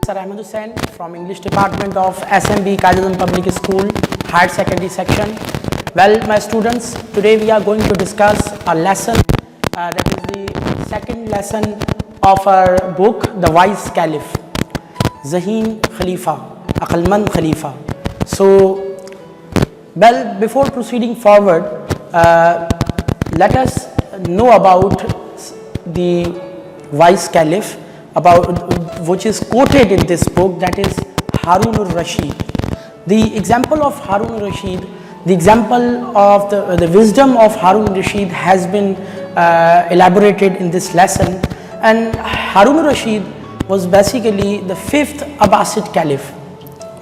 Sir Ahmed Hussain from English Department of SMB Qaidul Public School, Higher Secondary Section. Well, my students, today we are going to discuss a lesson that is the second lesson of our book, The Wise Caliph, Zaheen Khalifa, Aqlmand Khalifa. So, well, before proceeding forward, let us know about the Wise Caliph, which is quoted in this book, that is Harun al-Rashid. The example of Harun al-Rashid, the example of the wisdom of Harun al-Rashid has been elaborated in this lesson. And Harun al-Rashid was basically the 5th Abbasid Caliph.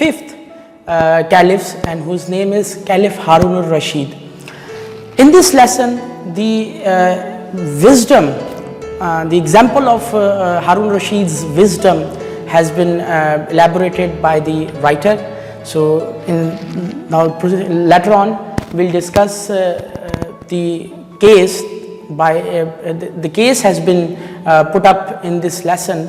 5th caliphs, and whose name is Caliph Harun al-Rashid. In this lesson, the wisdom, the example of Harun al-Rashid's wisdom has been elaborated by the writer. So now later on we'll discuss the case. The case has been put up in this lesson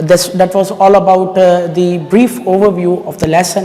that was all about the brief overview of the lesson,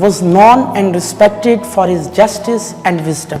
was known and respected for his justice and wisdom.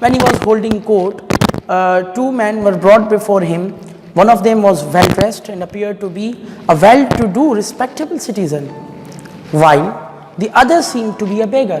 when he was holding court, 2 men were brought before him. One of them was well dressed and appeared to be a well-to-do, respectable citizen, while the other seemed to be a beggar.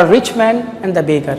a rich man and the beggar.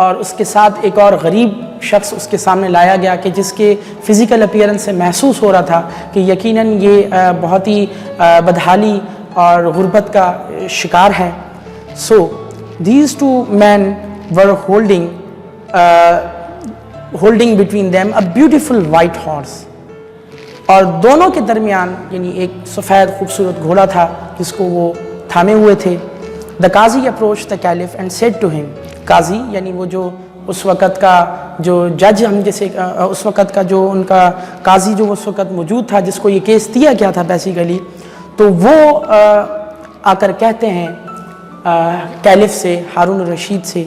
اور اس کے ساتھ ایک اور غریب شخص اس کے سامنے لایا گیا کہ جس کے فزیکل اپیرنس سے محسوس ہو رہا تھا کہ یقیناً یہ بہت ہی بدحالی اور غربت کا شکار ہے. So these two men were holding between them a beautiful white horse. اور دونوں کے درمیان یعنی ایک سفید خوبصورت گھوڑا تھا جس کو وہ تھامے ہوئے تھے. The Qazi approached the Caliph and said to him, قاضی یعنی وہ جو اس وقت کا جو جج ہم جیسے اس وقت کا جو ان کا قاضی جو اس وقت موجود تھا جس کو یہ کیس دیا گیا تھا بیسیکلی, تو وہ آ کر کہتے ہیں کیلف سے, ہارون الرشید سے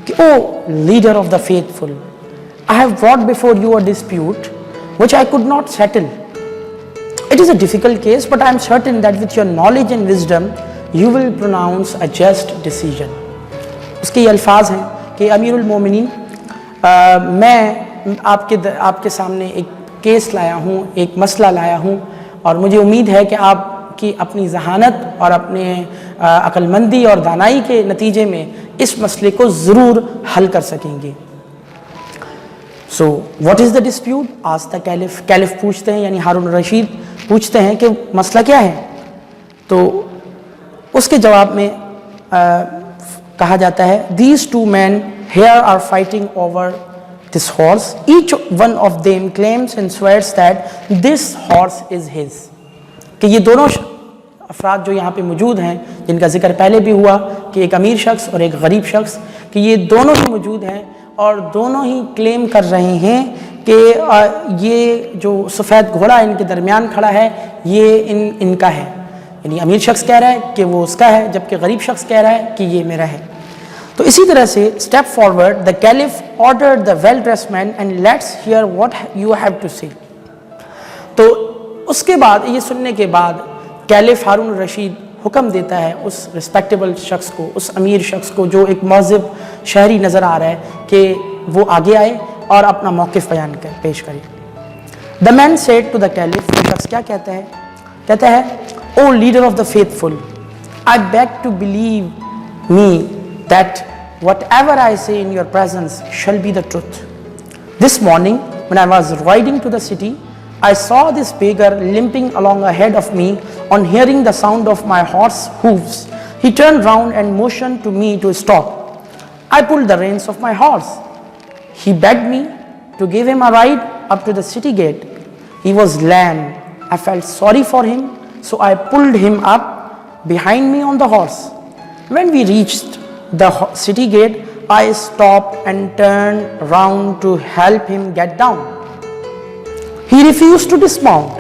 کہ O leader of the faithful, I have brought before you a dispute which I could not settle. It is a difficult case, but I am certain that with your knowledge and wisdom you will pronounce a just decision. اس کے یہ الفاظ ہیں کہ امیر المومنین, میں آپ کے سامنے ایک کیس لایا ہوں, ایک مسئلہ لایا ہوں, اور مجھے امید ہے کہ آپ کی اپنی ذہانت اور اپنے عقل مندی اور دانائی کے نتیجے میں اس مسئلے کو ضرور حل کر سکیں گے. So what is the dispute? asked the Caliph. Caliph پوچھتے ہیں یعنی ہارون الرشید پوچھتے ہیں کہ مسئلہ کیا ہے. تو اس کے جواب میں کہا جاتا ہے these two men here are fighting over this horse. Each one of them claims and swears that this horse is his. کہ یہ دونوں افراد جو یہاں پہ موجود ہیں جن کا ذکر پہلے بھی ہوا کہ ایک امیر شخص اور ایک غریب شخص, کہ یہ دونوں ہی موجود ہیں اور دونوں ہی کلیم کر رہے ہیں کہ یہ جو سفید گھوڑا ان کے درمیان کھڑا ہے یہ ان کا ہے. یعنی امیر شخص کہہ رہا ہے کہ وہ اس کا ہے, جبکہ غریب شخص کہہ رہا ہے کہ یہ میرا ہے. تو اسی طرح سے step forward, the caliph ordered the well dressed man and let's hear what you have to see. تو اس کے بعد یہ سننے کے بعد کیلف ہارون الرشید حکم دیتا ہے اس ریسپیکٹیبل شخص کو, اس امیر شخص کو جو ایک مہذب شہری نظر آ رہا ہے, کہ وہ آگے آئے اور اپنا موقف بیان پیش کرے. The man said to the caliph, وہ شخص کیا کہتا ہے O leader of the faithful, I beg to believe me that whatever I say in your presence shall be the truth. This morning when I was riding to the city, I saw this beggar limping along ahead of me. On hearing the sound of my horse hooves, he turned round and motioned to me to stop. I pulled the reins of my horse. He begged me to give him a ride up to the city gate. He was lame. I felt sorry for him, so I pulled him up behind me on the horse. When we reached the city gate, I stopped and turned round to help him get down. He refused to dismount.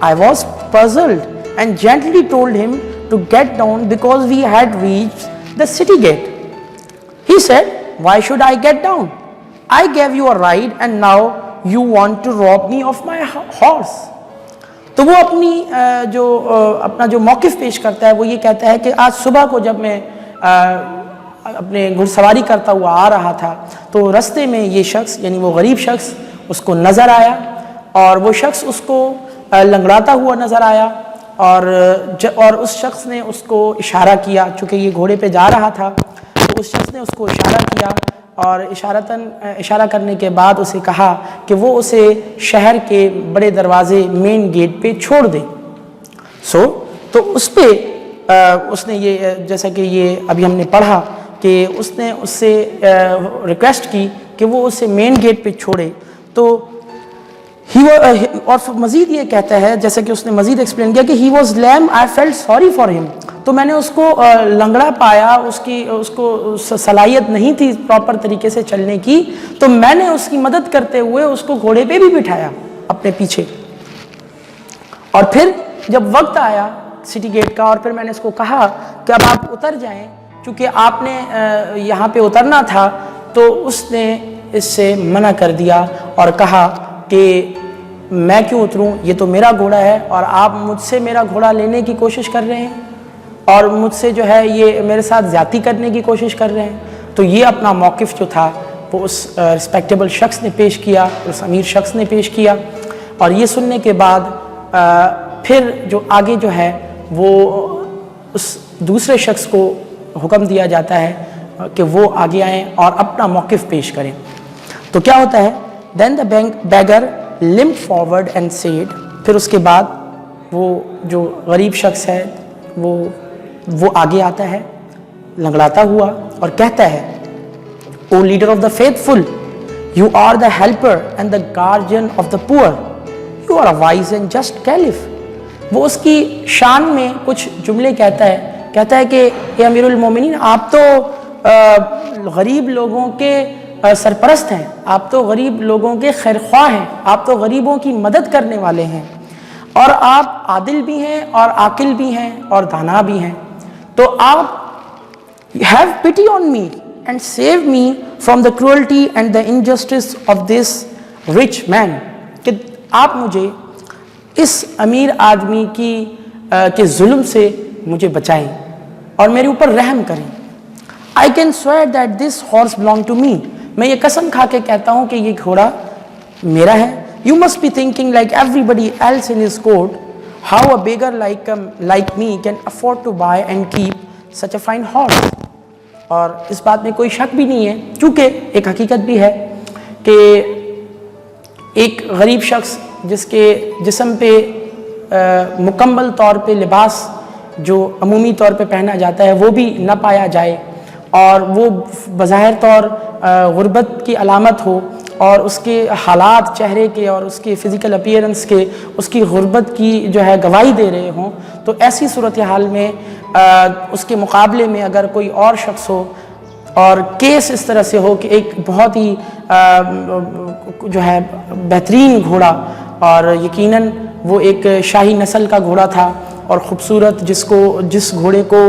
I was puzzled and gently told him to get down because we had reached the city gate. He said, why should I get down? I gave you a ride and now you want to rob me of my horse. تو وہ اپنا جو موقف پیش کرتا ہے وہ یہ کہتا ہے کہ آج صبح کو جب میں اپنے گھڑ سواری کرتا ہوا آ رہا تھا تو رستے میں یہ شخص یعنی وہ غریب شخص اس کو نظر آیا, اور وہ شخص اس کو لنگڑاتا ہوا نظر آیا, اور اس شخص نے اس کو اشارہ کیا, چونکہ یہ گھوڑے پہ جا رہا تھا تو اس شخص نے اس کو اشارہ کیا, اور اشارہ کرنے کے بعد اسے کہا کہ وہ اسے شہر کے بڑے دروازے مین گیٹ پہ چھوڑ دے. تو اس پہ اس نے یہ جیسا کہ یہ ابھی ہم نے پڑھا کہ اس نے اس سے ریکویسٹ کی کہ وہ اسے مین گیٹ پہ چھوڑے. تو اور مزید یہ کہتا ہے جیسا کہ اس نے مزید ایکسپلین کیا کہ he was lame, I felt sorry for him. تو میں نے اس کو لنگڑا پایا, اس کو صلاحیت نہیں تھی پراپر طریقے سے چلنے کی, تو میں نے اس کی مدد کرتے ہوئے اس کو گھوڑے پہ بھی بٹھایا اپنے پیچھے. اور پھر جب وقت آیا سٹی گیٹ کا, اور پھر میں نے اس کو کہا کہ اب آپ اتر جائیں, چونکہ آپ نے یہاں پہ اترنا تھا, تو اس نے اس سے منع کر دیا اور کہا کہ میں کیوں اتروں, یہ تو میرا گھوڑا ہے اور آپ مجھ سے میرا گھوڑا لینے کی کوشش کر رہے ہیں اور مجھ سے جو ہے یہ میرے ساتھ زیادتی کرنے کی کوشش کر رہے ہیں. تو یہ اپنا موقف جو تھا وہ اس رسپیکٹیبل شخص نے پیش کیا, اس امیر شخص نے پیش کیا. اور یہ سننے کے بعد پھر جو آگے جو ہے وہ اس دوسرے شخص کو حکم دیا جاتا ہے کہ وہ آگے آئیں اور اپنا موقف پیش کریں. تو کیا ہوتا ہے, دین دا beggar limped forward and said, پھر اس کے بعد وہ جو غریب شخص ہے وہ آگے آتا ہے لنگڑاتا ہوا اور کہتا ہے, O leader of the faithful, you are the helper and the guardian of the poor, you are a wise and just caliph. وہ اس کی شان میں کچھ جملے کہتا ہے کہ اے امیر المومنین, آپ تو غریب لوگوں کے سرپرست ہیں, آپ تو غریب لوگوں کے خیرخواہ ہیں, آپ تو غریبوں کی مدد کرنے والے ہیں, اور آپ عادل بھی ہیں اور عاقل بھی ہیں اور دانا بھی ہیں. تو آپ have pity on me and save me from the cruelty and the injustice of this rich man, کہ آپ مجھے اس امیر آدمی کے ظلم سے مجھے بچائیں اور میرے اوپر رحم کریں. I can swear that this horse belong to me, میں یہ قسم کھا کے کہتا ہوں کہ یہ گھوڑا میرا ہے. You must be thinking like everybody else in his court, how a beggar like me can afford to buy and keep such a fine horse. اور اس بات میں کوئی شک بھی نہیں ہے, چونکہ ایک حقیقت بھی ہے کہ ایک غریب شخص جس کے جسم پہ مکمل طور پہ لباس جو عمومی طور پہ پہنا جاتا ہے وہ بھی نہ پایا جائے, اور وہ بظاہر طور غربت کی علامت ہو, اور اس کے حالات چہرے کے اور اس کے فزیکل اپیئرنس کے اس کی غربت کی جو ہے گواہی دے رہے ہوں, تو ایسی صورتحال میں اس کے مقابلے میں اگر کوئی اور شخص ہو اور کیس اس طرح سے ہو کہ ایک بہت ہی جو ہے بہترین گھوڑا, اور یقیناً وہ ایک شاہی نسل کا گھوڑا تھا اور خوبصورت, جس گھوڑے کو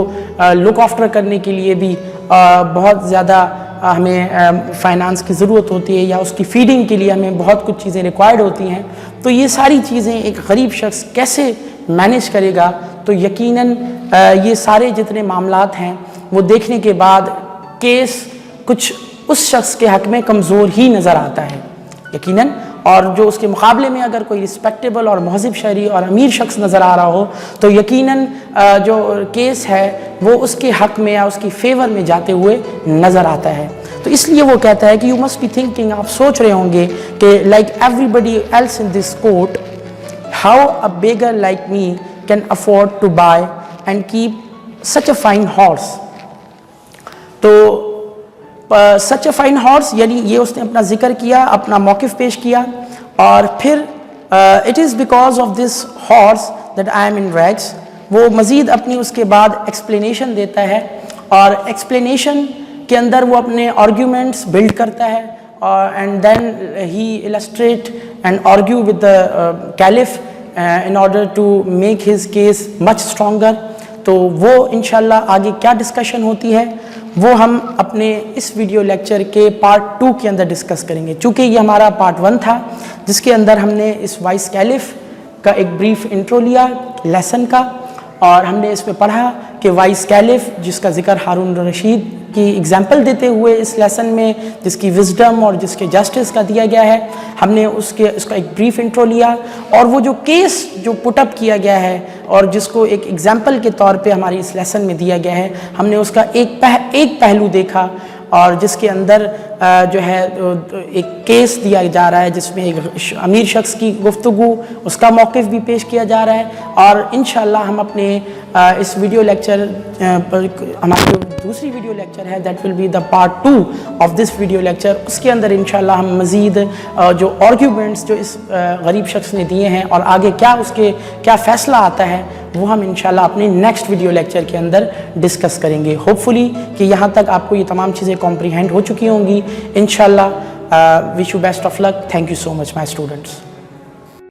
لک آفٹر کرنے کے لیے بھی بہت زیادہ ہمیں فائنانس کی ضرورت ہوتی ہے, یا اس کی فیڈنگ کے لیے ہمیں بہت کچھ چیزیں ریکوائرڈ ہوتی ہیں, تو یہ ساری چیزیں ایک غریب شخص کیسے مینیج کرے گا. تو یقیناً یہ سارے جتنے معاملات ہیں وہ دیکھنے کے بعد کیس کچھ اس شخص کے حق میں کمزور ہی نظر آتا ہے یقیناً, اور جو اس کے مقابلے میں اگر کوئی رسپیکٹیبل اور مہذب شہری اور امیر شخص نظر آ رہا ہو تو یقیناً جو کیس ہے وہ اس کے حق میں یا اس کی فیور میں جاتے ہوئے نظر آتا ہے. تو اس لیے وہ کہتا ہے کہ یو مسٹ بی تھنکنگ, آپ سوچ رہے ہوں گے کہ like everybody else in this court, how a beggar like me can afford to buy and keep such a fine horse. تو سچ اے فائن ہارس یعنی یہ اس نے اپنا ذکر کیا, اپنا موقف پیش کیا, اور پھر it is because of this horse that I am in rags. وہ مزید اپنی اس کے بعد ایکسپلینیشن دیتا ہے, اور ایکسپلینیشن کے اندر وہ اپنے آرگیومنٹس بلڈ کرتا ہے, and then he illustrate and argue with the calf in order to make his case much stronger. تو وہ انشاءاللہ آگے کیا ڈسکشن ہوتی ہے وہ ہم اپنے اس ویڈیو لیکچر کے پارٹ 2 کے اندر ڈسکس کریں گے, چونکہ یہ ہمارا پارٹ 1 تھا جس کے اندر ہم نے اس وائس کیلف کا ایک بریف انٹرو لیا لیسن کا, اور ہم نے اس میں پڑھا کہ وائس کیلف جس کا ذکر ہارون الرشید کی اگزامپل دیتے ہوئے اس لیسن میں, جس کی وزڈم اور جس کے جسٹس کا دیا گیا ہے, ہم نے اس کا ایک بریف انٹرو لیا, اور وہ جو کیس جو پٹ اپ کیا گیا ہے اور جس کو ایک ایگزامپل کے طور پہ ہماری اس لیسن میں دیا گیا ہے, ہم نے اس کا ایک پہلو دیکھا, اور جس کے اندر جو ہے ایک کیس دیا جا رہا ہے جس میں ایک امیر شخص کی گفتگو, اس کا موقف بھی پیش کیا جا رہا ہے. اور انشاءاللہ ہم اپنے اس ویڈیو لیکچر ہماری جو دوسری ویڈیو لیکچر ہے that will be the part 2 of this video lecture, اس کے اندر انشاءاللہ ہم مزید جو آرگیومنٹس جو اس غریب شخص نے دیے ہیں اور آگے کیا فیصلہ آتا ہے وہ ہم انشاءاللہ اپنے نیکسٹ ویڈیو لیکچر کے اندر ڈسکس کریں گے. ہوپ فلی کہ یہاں تک آپ کو یہ تمام چیزیں کمپریہینڈ ہو چکی ہوں گی انشاءاللہ. Wish you best of luck. Thank you so much my students.